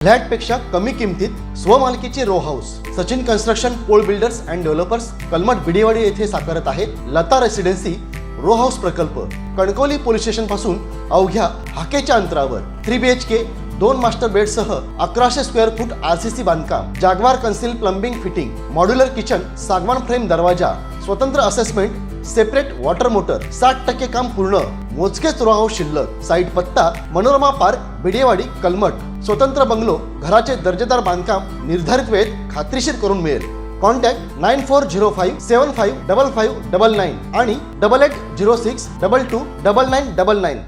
फ्लॅटपेक्षा कमी किमतीत स्वमालकीचे row house Sachin construction Pol builders and developers Kalmath Bidewadi येथे साकारत आहे लता रेसिडेन्सी रो हाऊस प्रकल्प। कणकवली पोलीस स्टेशन पासून अवघ्या हाकेच्या अंतरावर 3 BHK 2 मास्टर बेडसह 1100 स्क्वेअर फूट RCC बांधकाम, Jaguar concealed plumbing fitting, modular kitchen, सागवान फ्रेम दरवाजा, स्वतंत्र असेसमेंट, सेपरेट वॉटर मोटर, 60% काम पूर्ण, मोजकेच रो हाऊस शिल्लक। साईट पत्ता मनोरमा पार्क बिडेवाडी कलमठ। स्वतंत्र बंगलो, घराचे दर्जेदार बांधकाम निर्धारित वेळेत खात्रीशीर करून मिळेल। कॉन्टॅक्ट 9405755599 आणि 8806229999।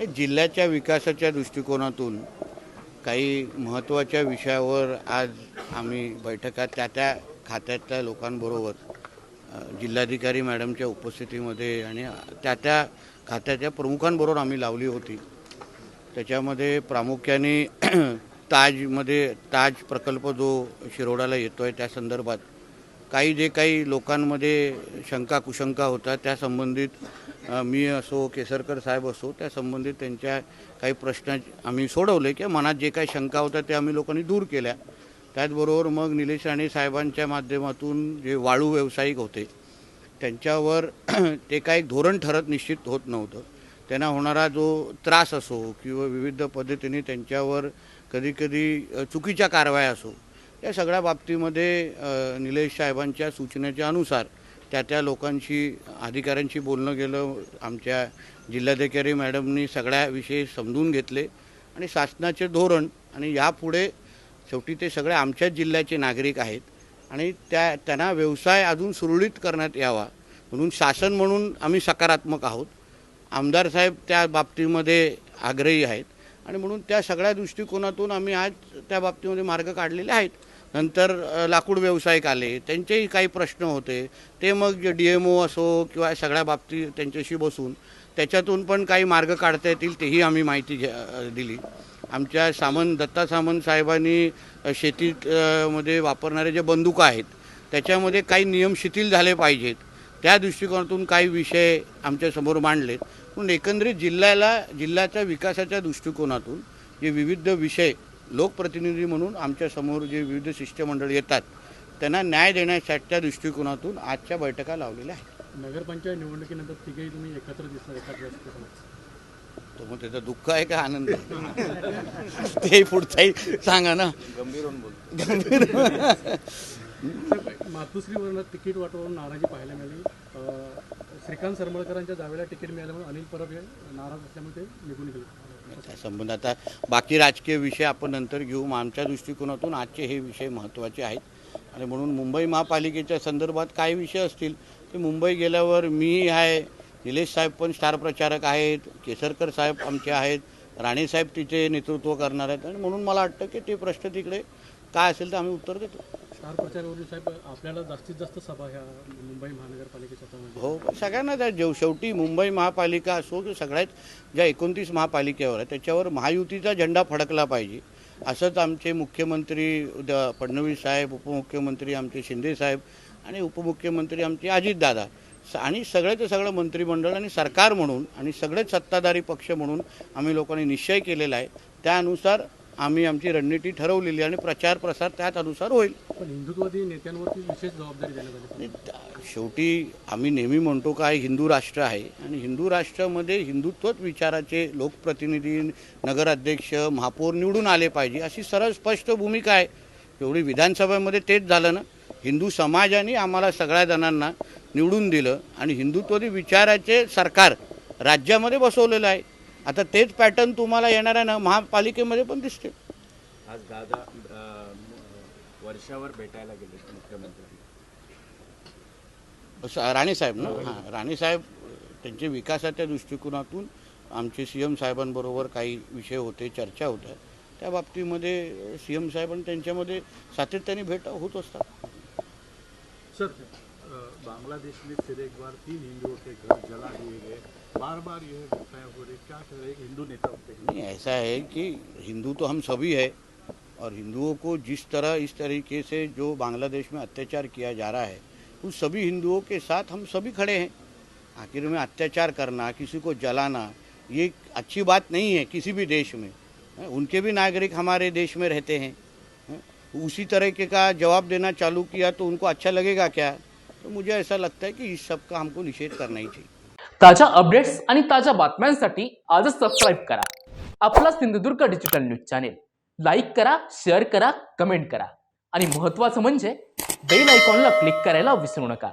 जिल्ह्याच्या विकासाच्या दृष्टिकोनातून काही महत्त्वाच्या विषयावर आज आम्ही बैठका त्या खात्यातल्या लोकांबरोबर जिल्हाधिकारी मॅडमच्या उपस्थितीमध्ये आणि त्या खात्याच्या प्रमुखांबरोबर आम्ही लावली होती। त्याच्यामध्ये प्रामुख्याने ताज प्रकल्प जो शिरोडाला येतो आहे त्या संदर्भात जे काही लोकांमध्ये शंका कुशंका होता त्या संबंधित मी असो केसरकर साहेब असो त्या संबंधित त्यांच्या काही प्रश्न आम्ही सोडवले की मनात जे काही शंका होत्या त्या आम्ही लोकांनी दूर केल्या। त्याचबरोबर मग निलेश राणे साहेबांच्या माध्यमातून जे वाळू व्यावसायिक होते त्यांच्यावर ते काही धोरण ठरत निश्चित होत नव्हतं। त्यांना होणारा जो त्रास असो किंवा विविध पद्धतीने त्यांच्यावर कधीकधी चुकीच्या कारवाया असो या सगळ्या बाबतीमध्ये निलेश साहेबांच्या सूचनेच्या अनुसार त्या लोकांशी अधिकाऱ्यांशी बोलणं गेलं। आमच्या जिल्हाधिकारी मॅडमनी सगळ्या विषय समजून घेतले आणि शासनाचे धोरण आणि यापुढे शेवटी ते सगळे आमच्याच जिल्ह्याचे नागरिक आहेत आणि त्यांना व्यवसाय अजून सुरळीत करण्यात यावा म्हणून शासन म्हणून आम्ही सकारात्मक आहोत। आमदार साहेब त्या बाबतीमध्ये आग्रही आहेत आणि म्हणून त्या सगळ्या दृष्टिकोनातून आम्ही आज त्या बाबतीमध्ये मार्ग काढलेले आहेत। नंतर लाकूड व्यावसायिक आले, त्यांचेही काही प्रश्न होते, ते मग DMO असो किंवा सगळ्या बाबतीत त्यांच्याशी बसून त्याच्यातून पण काही मार्ग काढता येतील तेही आम्ही माहिती दिली। आमच्या दत्ता सामंत साहेबांनी शेतीत मध्ये वापरणारे जे बंदुका आहेत त्याच्यामध्ये काही नियम शिथिल झाले पाहिजेत त्या दृष्टिकोनातून काही विषय आमच्यासमोर मांडलेत। म्हणून एकंदरीत जिल्ह्याच्या विकासाच्या दृष्टिकोनातून जे विविध विषय लोकप्रतिनिधी म्हणून आमच्यासमोर जे विविध शिष्टमंडळ येतात त्यांना न्याय देण्याच्या दृष्टिकोनातून आजच्या बैठका लावलेल्या आहेत। नगरपंचायत निवडणुकीनंतर तिघेही तुम्ही एकत्र दिसणार एकाच तो मग त्याचं दुःख आहे का आनंद ते पुढचाही सांगा ना। गंभीर मातुश्रीवरून तिकीट वाटवून नाराजी पाहायला मिळाली। श्रीकांत सरमळकरांच्या जावेला तिकीट मिळाल्यामुळे अनिल परब हे नाराज असल्यामुळे ते निघून गेले। त्या संबंध आता बाकी राजकीय विषय आपण नंतर घेऊ। आमच्या दृष्टिकोनातून आजचे हे विषय महत्त्वाचे आहेत आणि म्हणून मुंबई महापालिकेच्या संदर्भात काही विषय असतील ते मुंबई गेल्यावर मी आहे, निलेश साहेब पण स्टार प्रचारक आहेत, केसरकर साहेब आमचे आहेत, राणे साहेब तिचे नेतृत्व करणार आहेत आणि म्हणून मला वाटतं की ते प्रश्न तिकडे काय असेल तर आम्ही उत्तर देतो। स्टार प्रचारवरील साहेब आपल्याला जास्तीत जास्त सभा ह्या मुंबई महानगरपालिकेच्या हो सगळ्यांना त्या शेवटी मुंबई महापालिका असो की सगळ्यात ज्या 29 महापालिकेवर आहे त्याच्यावर महायुतीचा झेंडा फडकला पाहिजे असंच आमचे मुख्यमंत्री फडणवीस साहेब, उपमुख्यमंत्री आमचे शिंदे साहेब आणि उपमुख्यमंत्री आमचे अजितदादा आणि सगळ्याचं सगळं मंत्रिमंडळ आणि सरकार म्हणून आणि सगळेच सत्ताधारी पक्ष म्हणून आम्ही लोकांनी निश्चय केलेला आहे। त्यानुसार आम्ही आमची रणनीती ठरवलेली आणि प्रचार प्रसार त्याच अनुसार होईल। पण हिंदुत्ववादी नेत्यांवरती विशेष जबाबदारी देण्यात आली। शेवटी आम्ही नेहमी म्हणतो का हिंदू राष्ट्र आहे आणि हिंदू राष्ट्रामध्ये हिंदुत्वच विचाराचे लोकप्रतिनिधी, नगराध्यक्ष, महापौर निवडून आले पाहिजे अशी सरळ स्पष्ट भूमिका आहे। एवढी विधानसभेमध्ये तेच झालं ना। हिंदू समाजाने आम्हाला सगळ्या जणांना निवडून दिलं आणि हिंदुत्ववादी विचाराचे सरकार राज्यामध्ये बसवलेलं आहे। आता तेच पॅटर्न तुम्हाला येणाऱ्या ना महापालिकेमध्ये पण दिसते। आज दादा वर्षावर भेटायला गेले मुख्यमंत्री राणे साहेब ना। हां राणे साहेब त्यांचे विकासाच्या दृष्टिकोनातून आमचे CM साहेबांबरोबर काही विषय होते, चर्चा होत्या त्या बाबतीमध्ये CM साहेब आणि त्यांच्यामध्ये सातत्याने भेट होत असतात। सर बांग्लादेश में फिर एक बार 3 हिंदुओं के घर जला दिए गए, बार बार यह घटनाएं हो रही, क्या कह रहे एक हिंदू नेता होते हैं? नहीं ऐसा है कि हिंदू तो हम सभी है और हिंदुओं को इस तरीके से जो बांग्लादेश में अत्याचार किया जा रहा है उस सभी हिंदुओं के साथ हम सभी खड़े हैं। आखिर में अत्याचार करना, किसी को जलाना ये अच्छी बात नहीं है किसी भी देश में। उनके भी नागरिक हमारे देश में रहते हैं। उसी तरीके का जवाब देना चालू किया तो उनको अच्छा लगेगा क्या? तो मुझे ऐसा लगता है कि इस सब का हमको निषेध करना ही चाहिए। ताज्या अपडेट्स आणि ताज्या बातम्यांसाठी आजच सबस्क्राईब करा आपला Sindhudurg digital news channel. Like करा, शेअर करा, कमेंट करा आणि महत्त्वाचं म्हणजे बेल आयकॉनला क्लिक करायला विसरू नका।